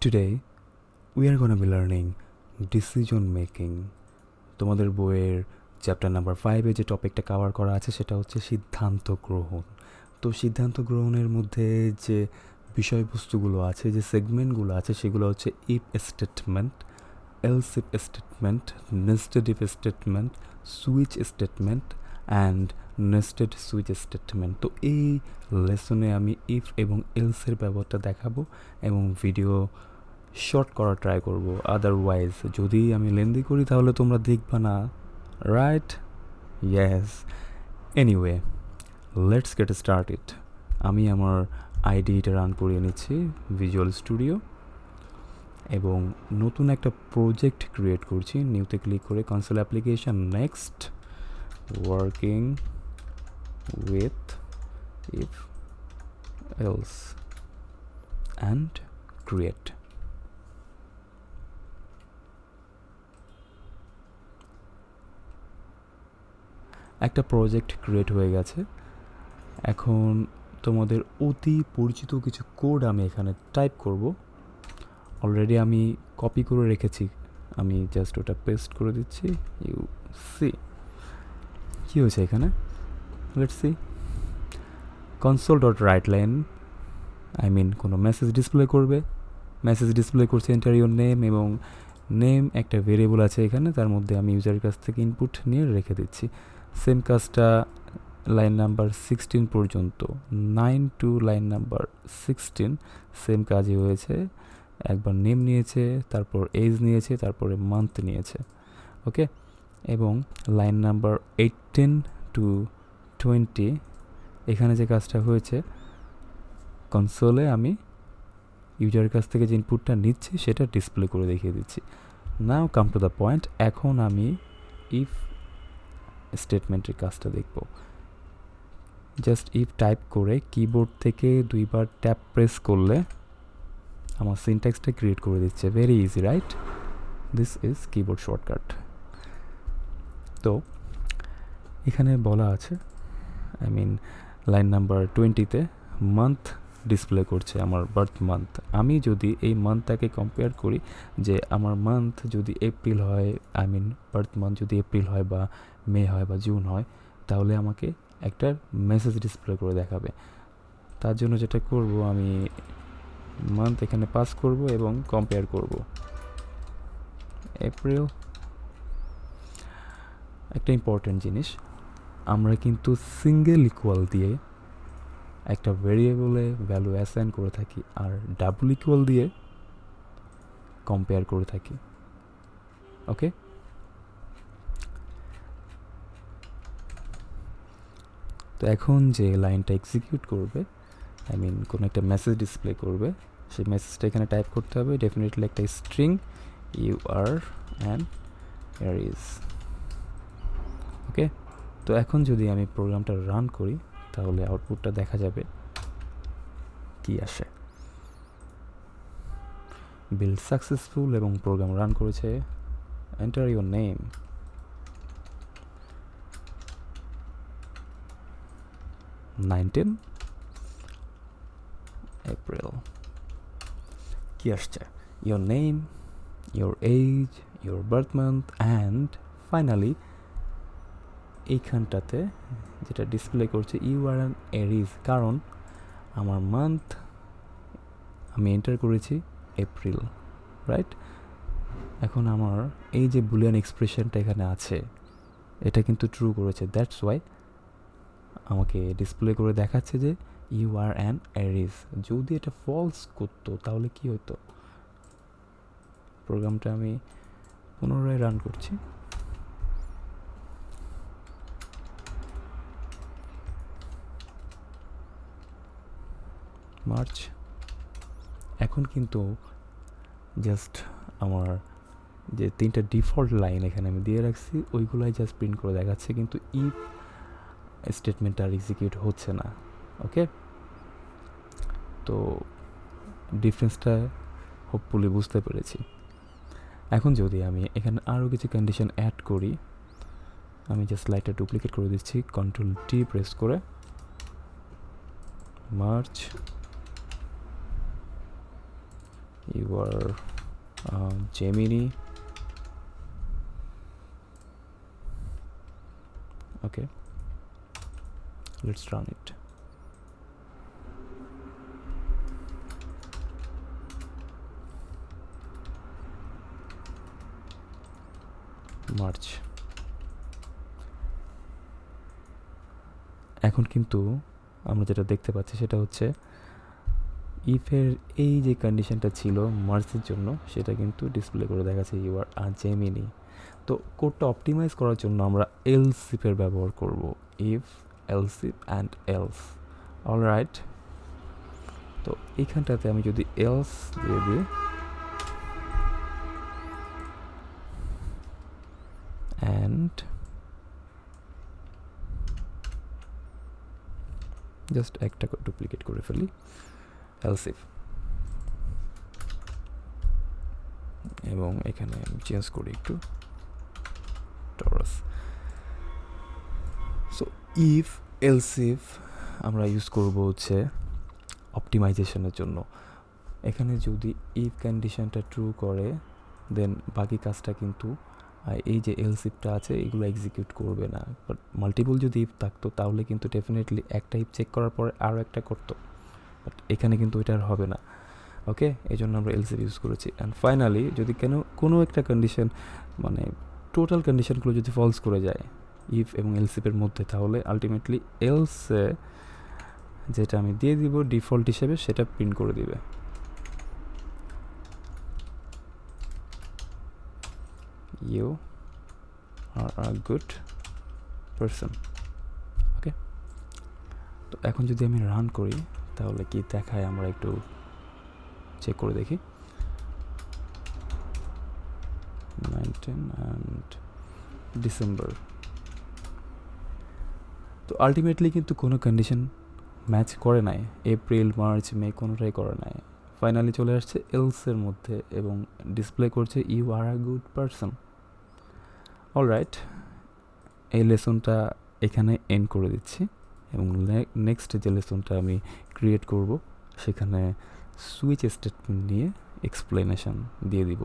Today we are going to be learning decision making. তোমাদের বইয়ের chapter number 5 যে টপিকটা কভার করা আছে সেটা হচ্ছে সিদ্ধান্ত গ্রহণ। তো সিদ্ধান্ত গ্রহণের মধ্যে যে বিষয়বস্তুগুলো আছে, যে সেগমেন্টগুলো আছে, সেগুলো হচ্ছে if statement, else if statement, nested if statement, switch statement and nested switch statement. তো এই লেসনে আমি ইফ এবং এলসের ব্যবহারটা দেখাবো এবং ভিডিও শর্ট করার ট্রাই করব। আদারওয়াইজ যদি আমি লেন্দি করি তাহলে তোমরা দেখবা না, right? Yes. Anyway, let's get started. আমি আমার আইডিটা রান করিয়ে নিচ্ছি ভিজুয়াল স্টুডিও এবং নতুন একটা প্রজেক্ট ক্রিয়েট করছি। নিউতে ক্লিক করে console application, next, working with if else and create. একটা প্রজেক্ট ক্রিয়েট হয়ে গেছে। এখন তোমাদের অতি পরিচিত কিছু কোড আমি এখানে টাইপ করব। অলরেডি আমি কপি করে রেখেছি, আমি জাস্ট ওটা পেস্ট করে দিচ্ছি। ইউ সি কী হয়েছে এখানে, let's see. Console dot write line, I mean কোনো মেসেজ ডিসপ্লে করবে। মেসেজ ডিসপ্লে করছে এন্টার ইউর নেম, এবং নেম একটা ভেরিয়েবল আছে এখানে, তার মধ্যে আমি ইউজারের কাছ থেকে ইনপুট নিয়ে রেখে দিচ্ছি। সেম কাজটা লাইন নাম্বার 16 পর্যন্ত, 9 টু লাইন নাম্বার 16 সেম কাজই হয়েছে। একবার নেম নিয়েছে, তারপর এজ নিয়েছে, তারপরে মান্থ নিয়েছে, ওকে। এবং লাইন নাম্বার 18 টু 20 এখানে যে কাজটা হয়েছে, কনসোলে আমি ইউজারের কাছ থেকে যে ইনপুটটা নিচ্ছি সেটা ডিসপ্লে করে দেখিয়ে দিচ্ছি। নাও কাম টু দ্য পয়েন্ট। এখন আমি ইফ স্টেটমেন্টের কাজটা দেখব। জাস্ট ইফ টাইপ করে কিবোর্ড থেকে দুইবার ট্যাপ প্রেস করলে আমার সিনট্যাক্সটা ক্রিয়েট করে দিচ্ছে। Very easy, right? This is keyboard shortcut. তো এখানে বলা আছে, আই মিন লাইন নাম্বার 20তে মান্থ ডিসপ্লে করছে, আমার বার্থ মান্থ। আমি যদি এই মান্থটাকে কম্পেয়ার করি, যে আমার মান্থ যদি এপ্রিল হয়, আই মিন বার্থ মান্থ যদি এপ্রিল হয় বা মে হয় বা জুন হয়, তাহলে আমাকে একটা মেসেজ ডিসপ্লে করে দেখাবে। তার জন্য যেটা করব, আমি মান্থ এখানে পাস করব এবং কম্পেয়ার করব। এপ্রিল। একটা ইম্পর্টেন্ট জিনিস, আমরা কিন্তু সিঙ্গেল ইকুয়াল দিয়ে একটা ভেরিয়েবলে ভ্যালু অ্যাসাইন করে থাকি, আর ডাবল ইকুয়াল দিয়ে কম্পেয়ার করে থাকি, ওকে। তো এখন যে লাইনটা এক্সিকিউট করবে, আই মিন কোনো একটা মেসেজ ডিসপ্লে করবে, সেই মেসেজটা এখানে টাইপ করতে হবে। ডেফিনেটলি একটা স্ট্রিং, ইউ আর অ্যান্ড এর ইজ, ওকে। তো এখন যদি আমি প্রোগ্রামটা রান করি তাহলে আউটপুটটা দেখা যাবে কি আসে। বিল্ড সাকসেসফুল এবং প্রোগ্রাম রান করেছে। Enter your name, April. কি আসছে? Your name, your age, your birth month and finally এইখানটাতে যেটা ডিসপ্লে করছে ইউ আর অ্যান এরিজ, কারণ আমার মান্থ আমি এন্টার করেছি এপ্রিল, রাইট? এখন আমার এই যে বুলিয়ান এক্সপ্রেশনটা এখানে আছে, এটা কিন্তু ট্রু করেছে। দ্যাটস ওয়াই আমাকে ডিসপ্লে করে দেখাচ্ছে যে ইউ আর অ্যান এরিজ। যদি এটা ফলস করতো তাহলে কি হতো? প্রোগ্রামটা আমি পুনরায় রান করছি। মার্চ। এখন কিন্তু জাস্ট আমার যে 3টা ডিফল্ট লাইন এখানে আমি দিয়ে রাখছি, ওইগুলাই জাস্ট প্রিন্ট করে দেখাচ্ছে, কিন্তু ইফ স্টেটমেন্টটা আর এক্সিকিউট হচ্ছে না, ওকে। তো ডিফারেন্সটা হোপফুলি বুঝতে পেরেছি। এখন যদি আমি এখানে আরও কিছু কন্ডিশন অ্যাড করি, আমি জাস্ট লাইটটা ডুপ্লিকেট করে দিচ্ছি, কন্ট্রোল টি প্রেস করে। March, you are Gemini. Okay, let's run it. March. এখন কিন্তু আমরা যেটা দেখতে পাচ্ছি সেটা হচ্ছে ইফের এই যে কন্ডিশনটা ছিল মার্চের জন্য সেটা কিন্তু ডিসপ্লে করে দেখাচ্ছে ইউ আর জেমিনি। তো কোডটা অপটিমাইজ করার জন্য আমরা এলস ইফের ব্যবহার করব, if else if and else. Alright, তো এইখানটাতে আমি যদি এলস দিয়ে দিই অ্যান্ড জাস্ট একটা ডুপ্লিকেট করে ফেলি, এলস ইফ, এবং এখানে আমি চেঞ্জ করি একটু Taurus. So if else if আমরা ইউজ করব হচ্ছে অপটিমাইজেশনের জন্য। এখানে যদি ইফ কন্ডিশনটা ট্রু করে দেন বাকি কাজটা কিন্তু এই যে এলস ইফটা আছে এগুলো এক্সিকিউট করবে না। বাট মাল্টিপল যদি ইফ থাকতো তাহলে কিন্তু ডেফিনেটলি একটা ইফ চেক করার পরে আরও একটা করতো, বাট এখানে কিন্তু ওইটা আর হবে না। ওকে, এই জন্য আমরা এলস ইফ ইউজ করেছি। অ্যান্ড ফাইনালি যদি কোনো একটা কন্ডিশন মানে টোটাল কন্ডিশনগুলো যদি ফলস করে যায় ইফ এবং এলস ইফের মধ্যে, তাহলে আলটিমেটলি এলসে যেটা আমি দিয়ে দিব ডিফল্ট হিসেবে সেটা প্রিন্ট করে দিবে। You are a good person. Okay, তো এখন যদি আমি রান করি তাহলে কি দেখায় আমরা একটু চেক করে দেখি। 19 অ্যান্ড ডিসেম্বর। তো আলটিমেটলি কিন্তু কোনো কন্ডিশন ম্যাচ করে নাই, এপ্রিল মার্চ মে কোনোটাই করে নাই। ফাইনালি চলে আসছে এলসের মধ্যে এবং ডিসপ্লে করছে you are a good person. Alright, এই লেসনটা এখানে এন্ড করে দিচ্ছি এবং নেক্সট যে লেসনটা আমি ক্রিয়েট করব সেখানে সুইচ স্টেটমেন্ট নিয়ে এক্সপ্লেনেশন দিয়ে দিব।